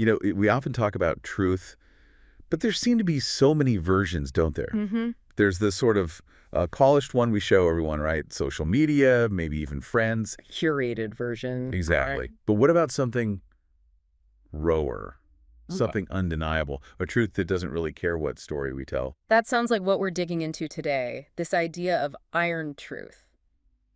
We often talk about truth, but there seem to be so many versions, don't there? There's this sort of polished one we show everyone, right? Social media, maybe even friends. Curated version. Exactly. Right. But what about something rawer, something undeniable, a truth that doesn't really care what story we tell? That sounds like what we're digging into today, this idea of iron truth.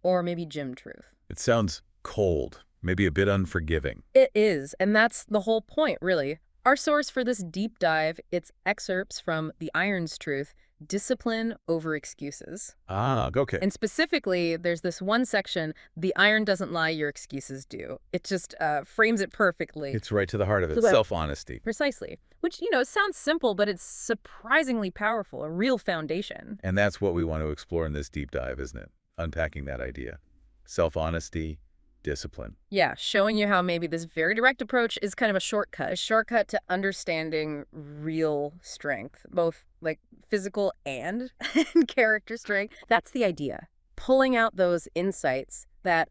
Or maybe gym truth. It sounds cold, maybe a bit unforgiving. It is, and that's the whole point, really. Our source for this deep dive, it's excerpts from The Iron's Truth, Discipline Over Excuses. Ah, okay. And specifically, there's this one section, The Iron Doesn't Lie, Your Excuses Do. It just frames it perfectly. It's right to the heart of it, So self-honesty. Precisely. Which, it sounds simple, but it's surprisingly powerful, a real foundation. And that's what we want to explore in this deep dive, isn't it? Unpacking that idea. Self-honesty, discipline. Yeah, showing you how maybe this very direct approach is kind of a shortcut to understanding real strength, both like physical and character strength. That's the idea. Pulling out those insights that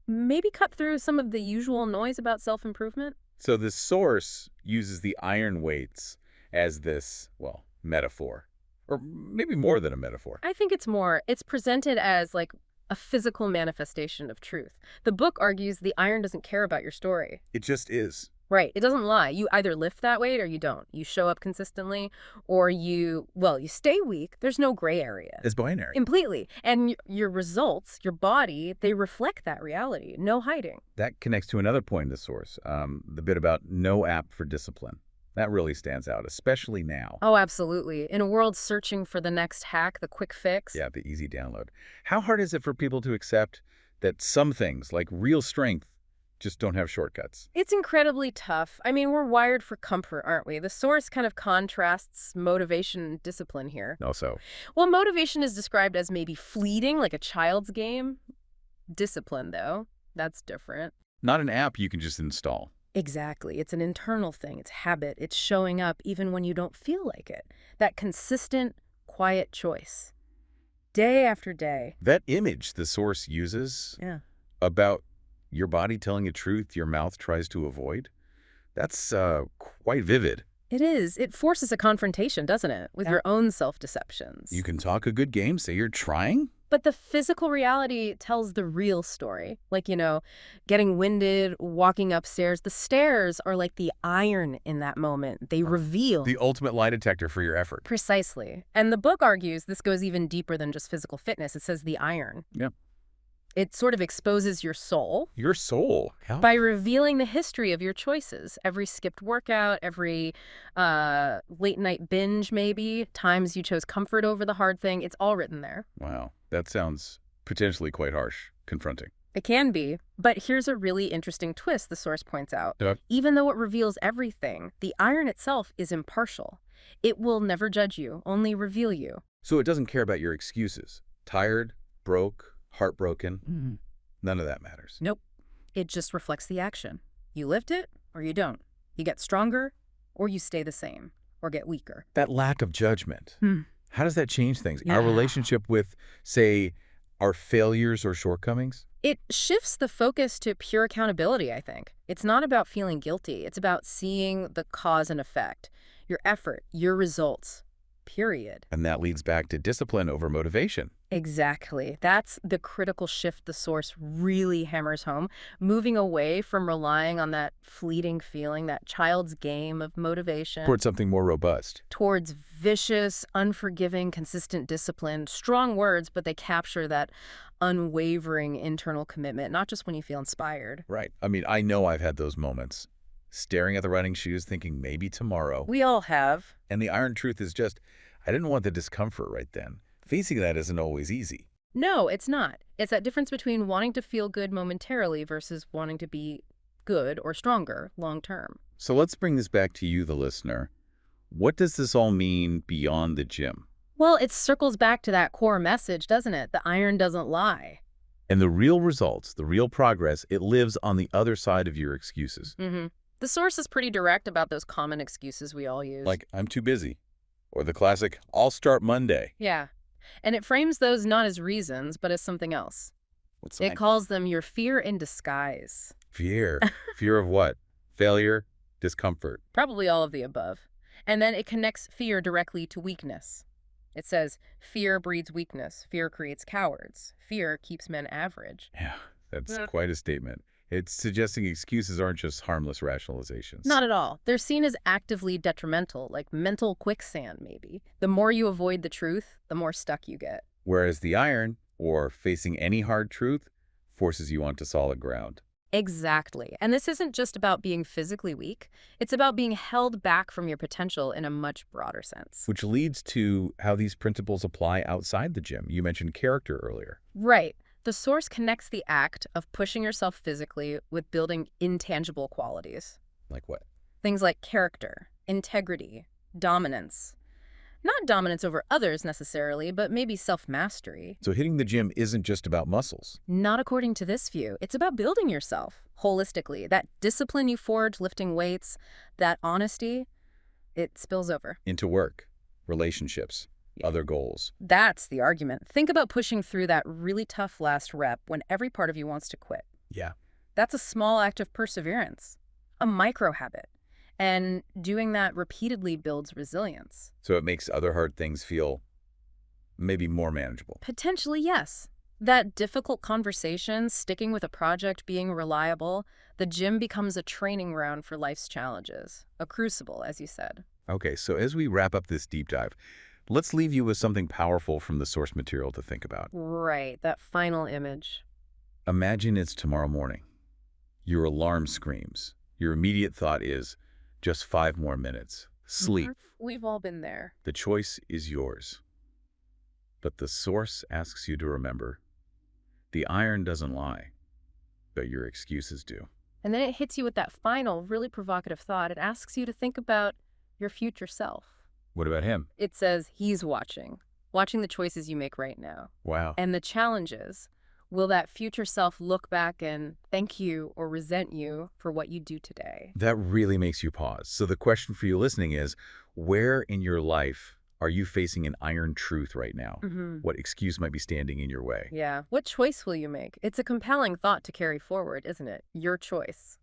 maybe cut through some of the usual noise about self-improvement. So this source uses the iron weights as this, well, metaphor. Or maybe more than a metaphor. I think it's presented as like a physical manifestation of truth. The book argues the iron doesn't care about your story. It just is. Right. It doesn't lie. You either lift that weight or you don't. You show up consistently or you stay weak. There's no gray area. It's binary. Completely. And your results, your body, they reflect that reality. No hiding. That connects to another point in the source, the bit about no app for discipline. That really stands out, especially now. Oh, absolutely. In a world searching for the next hack, the quick fix. Yeah, the easy download. How hard is it for people to accept that some things, like real strength, just don't have shortcuts? It's incredibly tough. I mean, we're wired for comfort, aren't we? The source kind of contrasts motivation and discipline here. Also. Well, motivation is described as maybe fleeting, like a child's game. Discipline, though, that's different. Not an app you can just install. Exactly. It's an internal thing. It's habit. It's showing up even when you don't feel like it. That consistent, quiet choice. Day after day. That image the source uses about your body telling a truth your mouth tries to avoid, that's quite vivid. It is. It forces a confrontation, doesn't it, with your own self-deceptions. You can talk a good game, say you're trying. But the physical reality tells the real story. Like, getting winded, walking upstairs. The stairs are like the iron in that moment. They reveal. The ultimate lie detector for your effort. Precisely. And the book argues this goes even deeper than just physical fitness. It says the iron. Yeah. It sort of exposes your soul. Your soul? How? By revealing the history of your choices. Every skipped workout, every late night binge maybe, times you chose comfort over the hard thing. It's all written there. Wow. That sounds potentially quite harsh, confronting. It can be, but here's a really interesting twist the source points out. Yeah. Even though it reveals everything, the iron itself is impartial. It will never judge you, only reveal you. So it doesn't care about your excuses. Tired, broke, heartbroken. None of that matters. Nope. It just reflects the action. You lift it or you don't. You get stronger or you stay the same or get weaker. That lack of judgment. How does that change things? Yeah. Our relationship with, say, our failures or shortcomings? It shifts the focus to pure accountability, I think. It's not about feeling guilty. It's about seeing the cause and effect, your effort, your results, period. And that leads back to discipline over motivation. Exactly. That's the critical shift the source really hammers home, moving away from relying on that fleeting feeling, that child's game of motivation. Towards something more robust. Towards vicious, unforgiving, consistent discipline. Strong words, but they capture that unwavering internal commitment, not just when you feel inspired. Right. I mean, I know I've had those moments. Staring at the running shoes, thinking maybe tomorrow. We all have. And the iron truth is just, I didn't want the discomfort right then. Facing that isn't always easy. No, it's not. It's that difference between wanting to feel good momentarily versus wanting to be good or stronger long term. So let's bring this back to you, the listener. What does this all mean beyond the gym? Well, it circles back to that core message, doesn't it? The iron doesn't lie. And the real results, the real progress, it lives on the other side of your excuses. The source is pretty direct about those common excuses we all use. Like, I'm too busy. Or the classic, I'll start Monday. Yeah. And it frames those not as reasons, but as something else. What's It calls them your fear in disguise. Fear? Fear of what? Failure? discomfort. Probably all of the above. And then it connects fear directly to weakness. It says, fear breeds weakness. Fear creates cowards. Fear keeps men average. Yeah, that's Yeah. quite a statement. It's suggesting excuses aren't just harmless rationalizations. Not at all. They're seen as actively detrimental, like mental quicksand, maybe. The more you avoid the truth, the more stuck you get. Whereas the iron, or facing any hard truth, forces you onto solid ground. Exactly. And this isn't just about being physically weak. It's about being held back from your potential in a much broader sense. Which leads to how these principles apply outside the gym. You mentioned character earlier. Right. The source connects the act of pushing yourself physically with building intangible qualities. Like what? Things like character, integrity, dominance. Not dominance over others necessarily, but maybe self-mastery. So hitting the gym isn't just about muscles. Not according to this view. It's about building yourself holistically. That discipline you forge lifting weights, that honesty, it spills over. Into work, relationships, other goals. That's the argument. Think about pushing through that really tough last rep when every part of you wants to quit. Yeah. That's a small act of perseverance, a micro habit. And doing that repeatedly builds resilience. So it makes other hard things feel maybe more manageable. Potentially, yes. That difficult conversation, sticking with a project, being reliable, the gym becomes a training ground for life's challenges. A crucible, as you said. Okay, so as we wrap up this deep dive, let's leave you with something powerful from the source material to think about. Right, that final image. Imagine it's tomorrow morning. Your alarm screams. Your immediate thought is, just 5 more minutes. Sleep. We've all been there. The choice is yours. But the source asks you to remember, the iron doesn't lie, but your excuses do. And then it hits you with that final, really provocative thought. It asks you to think about your future self. What about him? It says he's watching the choices you make right now. Wow. And the challenge is, will that future self look back and thank you or resent you for what you do today? That really makes you pause. So the question for you listening is, where in your life are you facing an iron truth right now? What excuse might be standing in your way? Yeah. What choice will you make? It's a compelling thought to carry forward, isn't it? Your choice.